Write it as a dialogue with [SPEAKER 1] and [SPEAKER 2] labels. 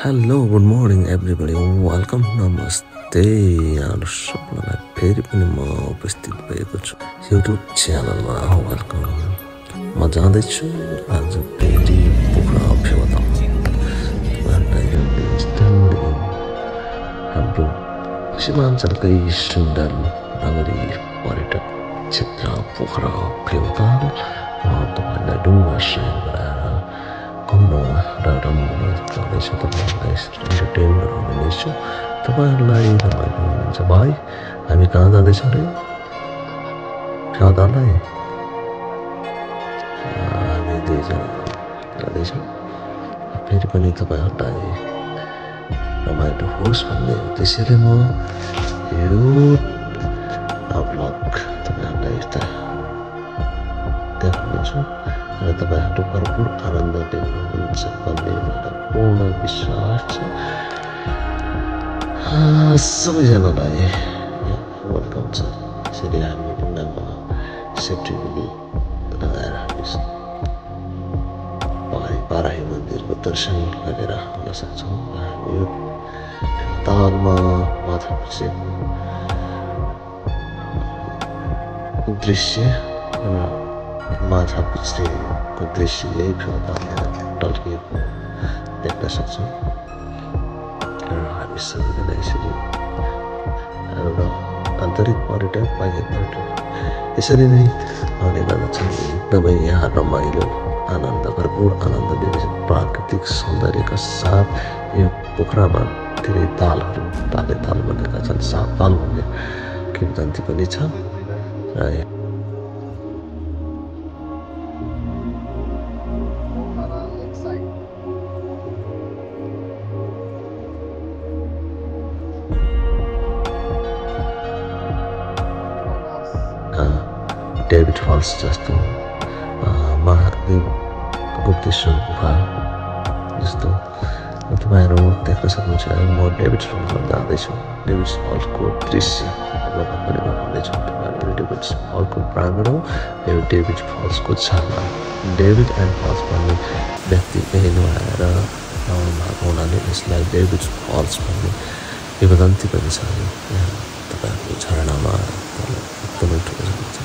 [SPEAKER 1] Hello, good morning everybody. Welcome, namaste. यहाँहरु सबैलाई फेरि पनि म उपस्थित भएको छु YouTube च्यानलमा। वेलकम। म जाँदैछु आज फेरि पोखरा फेवाताल। हाम्रो सीमाञ्चलकै सुन्दर नगरी पर्यटक क्षेत्र पोखरा फेवाताल तपाईलाई डुङ्गा सेयर गराएर घुम्न र रमाउन जाँदैछु। तपाईहरुलाई इन्टरटेन गराउनेछु। तपाईहरुलाई रमाइलो हुनुहुन्छ भाइ। हामी कहाँ जाँदैछौँ रे? फेवातालै। हामी दुईजना जाँदैछौँ। फेरि पनि तपाईहरुलाई रमाइलो होस् भन्ने उद्देश्यले म यो भ्लग तपाईहरुलाई यता देखाउनेछु र तपाईहरु भरपुर आनन्द लिनुहुन्छ भन्ने मलाई पूर्ण विश्वास छ। सबैजनालाई वेलकम छ। यसरी हामी ढुङ्गामा सेफ्टी पनि लगाएर हामी बाराही मन्दिरको दर्शन गरेर आउन सक्छौँ। हामी यो फेवातालमा माथापुच्छ्रेको दृश्य र माछापुच्छ्रेको दृश्य यही फेवातालमा टल्किएको देख्न सक्छौँ। र हामी सबैजना यसरी एउटा आन्तरिक पर्यटक बाह्य पर्यटक यसरी नै आउने गर्दछन्। एकदमै यहाँ रमाइलो आनन्द भरपुर आनन्द लिने प्राकृतिक सौन्दर्यका साथ यो पोखरामा धेरै तालहरू ताले ताल बनेका छन्। सात ताल भन्ने किंवदन्ती पनि छ र डेभिड फल्स जस्तो महादेव गुप्तेश्वर गुफा जस्तो तपाईहरु देख्न सक्नुहुन्छ। म डेभिड फल्समा जाँदैछु। डेभिड फल्सको दृश्य लोकल पनि बनाउँदैछु। तपाईहरु डेभिड फल्सको प्राङ्गण हो। यो डेभिड फल्सको छाना डेभिड एन्ड फल्स भन्ने व्यक्ति यही नुहाएर भएको हुनाले यसलाई डेभिड फल्स भन्ने किंवदन्ती पनि छ। यहाँ तपाईहरु झरनामा एकदमै ठुलो छ।